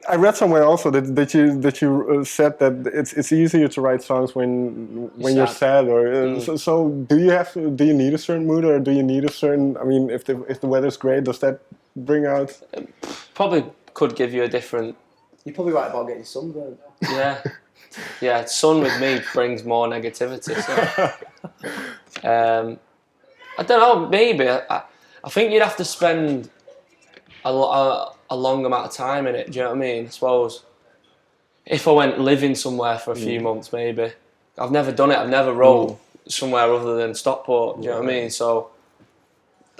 I read somewhere also that you said that it's easier to write songs when you're sad or so. Do you need a certain mood or do you need a certain? I mean, if the weather's great, does that bring out? Probably could give you a different. You're probably right about getting sunburned. Yeah, yeah. Sun with me brings more negativity. So. I don't know. Maybe I think you'd have to spend a long amount of time in it. Do you know what I mean? I suppose if I went living somewhere for a few months, maybe. I've never done it. I've never wrote somewhere other than Stockport. Do you know what I mean? So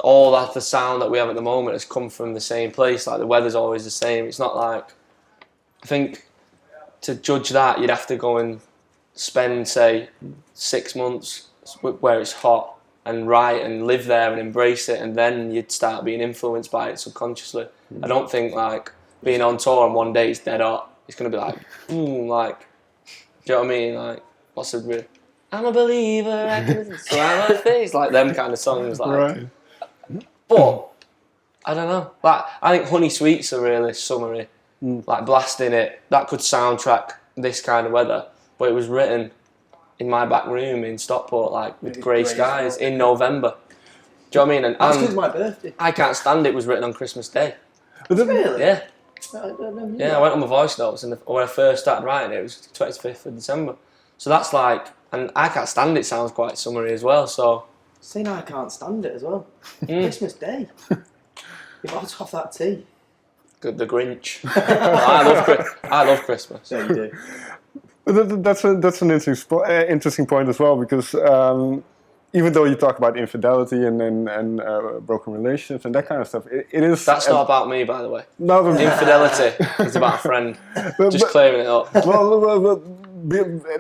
all that the sound that we have at the moment has come from the same place. Like the weather's always the same. It's not like I think to judge that you'd have to go and spend say 6 months where it's hot and write and live there and embrace it, and then you'd start being influenced by it subconsciously. I don't think like being on tour and one day it's dead hot, it's gonna be like, like, do you know what I mean? Like, what's the real? I'm a believer, I can slam my face, like them kind of songs, like. Right. But I don't know. Like I think Honey Sweets are really summery. Like blasting it, that could soundtrack this kind of weather, but it was written in my back room in Stockport, like with grey skies in November. Do you know what I mean? That's because my birthday. I Can't Stand It was written on Christmas Day. Really? Yeah. Yeah, I went on my voice notes, and when I first started writing it was 25th of December. So that's like, and I Can't Stand It sounds quite summery as well. So saying I can't stand it as well. Christmas Day. You've got to have that tea. Good, the Grinch. I love Christmas. Yeah, you do. But that's an interesting point as well, because even though you talk about infidelity and broken relationships and that kind of stuff, it is. That's not about me, by the way. No, but, Infidelity is about a friend. Just clearing it up. well,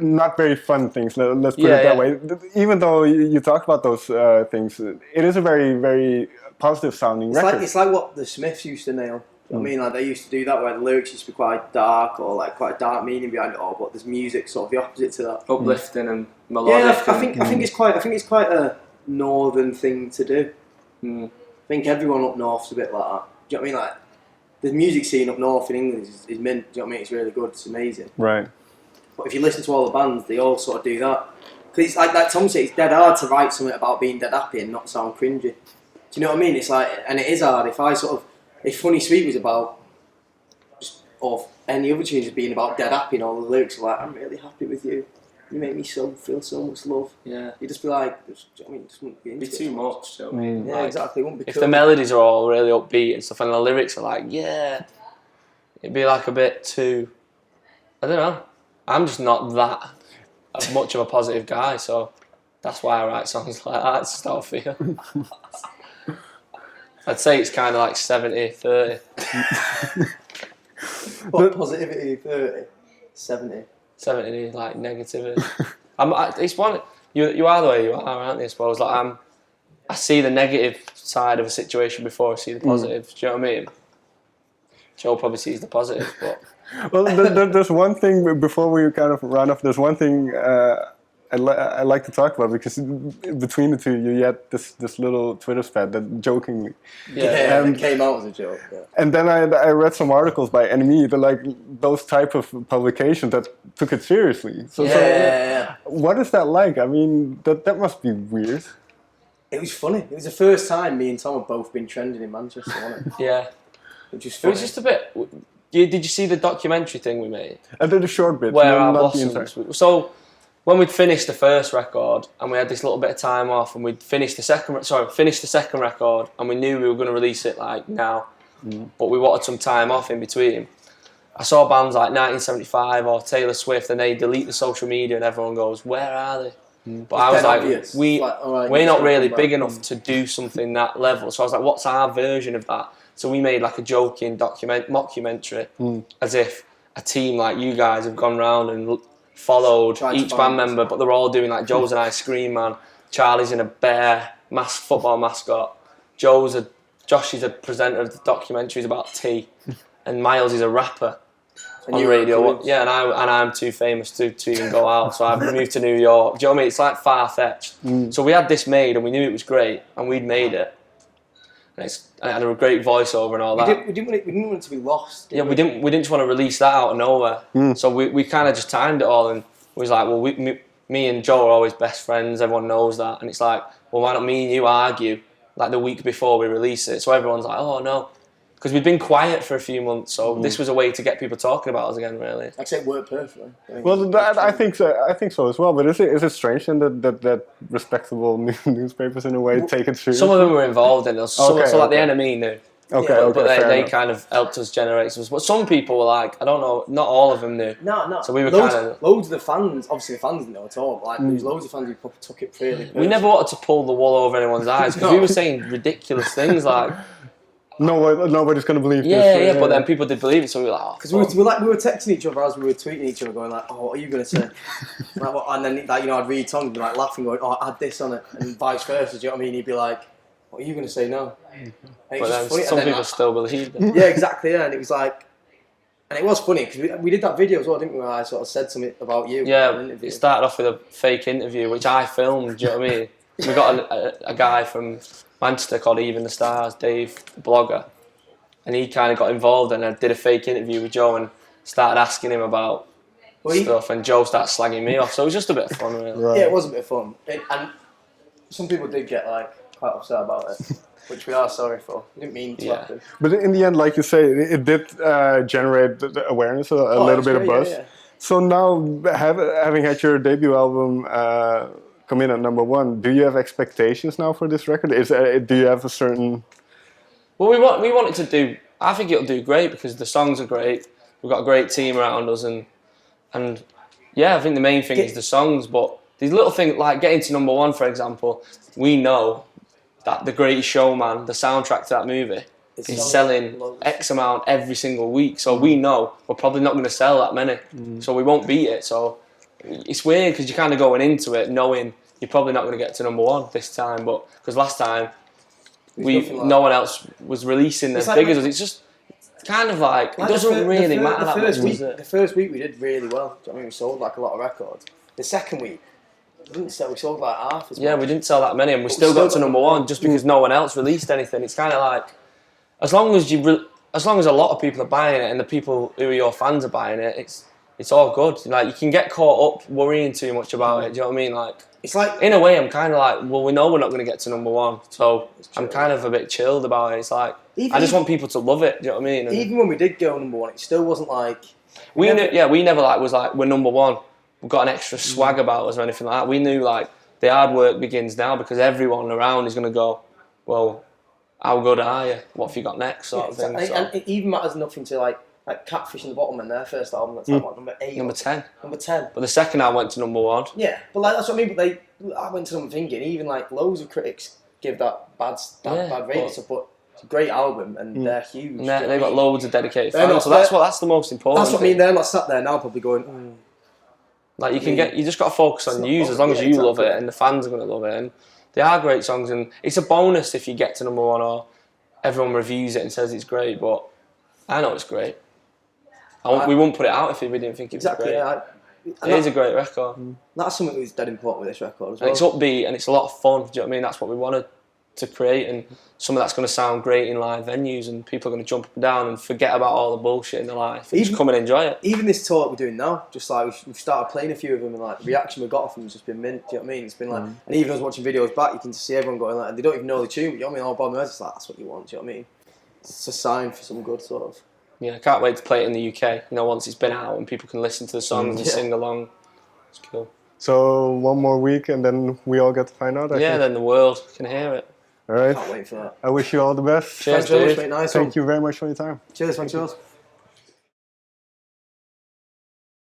not very fun things. Let's put it that way. Even though you talk about those things, it is a very, very positive sounding record. It's like what the Smiths used to nail. I mean, like they used to do that where the lyrics used to be quite dark or like quite a dark meaning behind it all, but there's music sort of the opposite to that. Uplifting and melodic. Yeah, I think it's quite a northern thing to do. I think everyone up north's a bit like that. Do you know what I mean? Like the music scene up north in England is mint. Do you know what I mean? It's really good. It's amazing. Right. But if you listen to all the bands, they all sort of do that. Because it's like Tom said, it's dead hard to write something about being dead happy and not sound cringy. Do you know what I mean? It's like, and it is hard. If Funny Sweet was about, or any other tunes being about dead happy and all the lyrics are like, I'm really happy with you. You make me feel so much love. Yeah. You just be like, just wouldn't be into It'd be too much. Do you know what I mean? Yeah, Like, exactly. It wouldn't be if cool. the melodies are all really upbeat and stuff, and the lyrics are like, it'd be like a bit too. I don't know. I'm just not that much of a positive guy, so that's why I write songs like that. It's just how I feel. I'd say it's kind of like 70-30. What, positivity 30? 70? 70 like negativity. It's one. You are the way you are, aren't you? I suppose. Like I see the negative side of a situation before I see the positive. Do you know what I mean? Joe probably sees the positive, but. Well, there's one thing before we kind of run off. There's one thing I like to talk about, because between the two you had this little Twitter spat that jokingly. Yeah, it came out as a joke. Yeah. And then I read some articles by NME, like those type of publications that took it seriously. So what is that like? I mean, that must be weird. It was funny. It was the first time me and Tom have both been trending in Manchester, wasn't it? Yeah. Which was It funny. was just a bit. Did you see the documentary thing we made? I did a short bit. Where our not the blossoms. entire. So when we'd finished the first record and we had this little bit of time off, and we'd finished the second record, and we knew we were going to release it like now, but we wanted some time off in between. I saw bands like 1975 or Taylor Swift, and they delete the social media, and everyone goes, "Where are they?" But I was like, obvious. we're not really big enough to do something that level. So I was like, what's our version of that? So we made like a joking mockumentary, as if a team like you guys have gone round and followed each band member, but they're all doing like Joe's an ice cream man, Charlie's in a bear football mascot, Josh is a presenter of the documentaries about tea, and Miles is a rapper on radio. Yeah, and I'm too famous to even go out, so I've moved to New York. Do you know what I mean? It's like far-fetched. So we had this made, and we knew it was great, and we'd made it. and it had a great voiceover and all that. We didn't want it to be lost. Yeah, we didn't just want to release that out of nowhere. So we kind of just timed it all, and we was like, well, me and Joe are always best friends. Everyone knows that, and it's like, well, why don't me and you argue like the week before we release it? So everyone's like, oh no. Because we'd been quiet for a few months, so this was a way to get people talking about us again, really. Like I said, it worked perfectly. Well, I think so. I think so as well. But is it strange then that respectable newspapers in a way take it seriously? Some of them were involved in us. So like the NME knew. Okay, but they kind of helped us generate some. But some people were like, I don't know, not all of them knew. No. So we were loads of the fans. Obviously, the fans didn't know at all. But like, there was loads of fans who took it really. We never wanted to pull the wool over anyone's eyes because we were saying ridiculous things like. Nobody's gonna believe this. Yeah, but then people did believe it, so we were like, because we were texting each other as we were tweeting each other, going like, "Oh, what are you gonna say?" Like, what? And then I'd read Tom and be like laughing, going, "Oh, add this on it," and vice versa. Do you know what I mean? He'd be like, "What are you gonna say now?" But then some people still believed it. Yeah, exactly. Yeah, and it was like, and it was funny because we did that video as well, didn't we? Where I sort of said something about you. Yeah, it started off with a fake interview, which I filmed. Do you know what I mean? We got a guy from Manchester called Even the Stars, Dave, the blogger. And he kind of got involved and I did a fake interview with Joe and started asking him about stuff, and Joe started slagging me off. So it was just a bit of fun, really. Right. Yeah, it was a bit of fun. And some people did get quite upset about it, which we are sorry for. We didn't mean to happen. But in the end, like you say, it did generate the awareness, a little bit of buzz. Yeah. So now, having had your debut album come in at #1, do you have expectations now for this record? Do you have a certain... Well, we want it to do. I think it'll do great because the songs are great. We've got a great team around us, and yeah, I think the main thing is the songs. But these little things like getting to #1, for example, we know that The Greatest Showman, the soundtrack to that movie, is selling X amount every single week. So we know we're probably not going to sell that many. So we won't beat it. So it's weird because you're kind of going into it knowing you're probably not going to get to #1 this time. But because last time. No one else was releasing their figures. It's just kind of like it doesn't really matter that much, does it? The first week we did really well. I mean, we sold like a lot of records. The second week, we didn't sell. We sold like half as much. Yeah, we didn't sell that many, and we still got to #1 just because no one else released anything. It's kind of like as long as a lot of people are buying it and the people who are your fans are buying it, it's all good. Like you can get caught up worrying too much about it. Do you know what I mean? Like. It's like in a way, I'm kind of like, well, we know we're not going to get to #1, so I'm kind of a bit chilled about it. It's like I just want people to love it. Do you know what I mean? And even when we did go #1, it still wasn't like we never was like we're #1. We've got an extra swag about us or anything like that. We knew like the hard work begins now because everyone around is going to go, well, how good are you? What have you got next? Sort of thing. And it even matters nothing to like Catfish and the Bottom and their first album, that's like number 8. Number 10. Number 10. But the second album went to #1. Yeah, but like that's what I mean. But I went to them thinking, even like loads of critics give that bad rating, but it's a great album and they're huge. And they've got loads of dedicated fans, so that's the most important. That's what I mean. They're not sat there now, probably going. Like you just got to focus on you as long as you love it, and the fans are going to love it. And they are great songs, and it's a bonus if you get to #1 or everyone reviews it and says it's great. But I know it's great. We wouldn't put it out if we didn't think it was great. Yeah, it is a great record. That's something that was dead important with this record as well. And it's upbeat and it's a lot of fun. Do you know what I mean? That's what we wanted to create, and some of that's going to sound great in live venues, and people are going to jump up and down and forget about all the bullshit in their life. Just come and enjoy it. Even this tour that we're doing now, just like we've started playing a few of them, and like the reaction we got off them has just been mint. Do you know what I mean? It's been like, and even us watching videos back, you can see everyone going like, and they don't even know the tune. But you know what I mean? All bottom of it's like that's what you want. Do you know what I mean? It's a sign for some good sort of. Yeah, I can't wait to play it in the UK. You know, once it's been out and people can listen to the songs and sing along. It's cool. So 1 more week and then we all get to find out. I think. Then the world can hear it. All right. Can't wait for that. I wish you all the best. Cheers, dude. Nice Thank you very much for your time. Cheers, thanks, yours.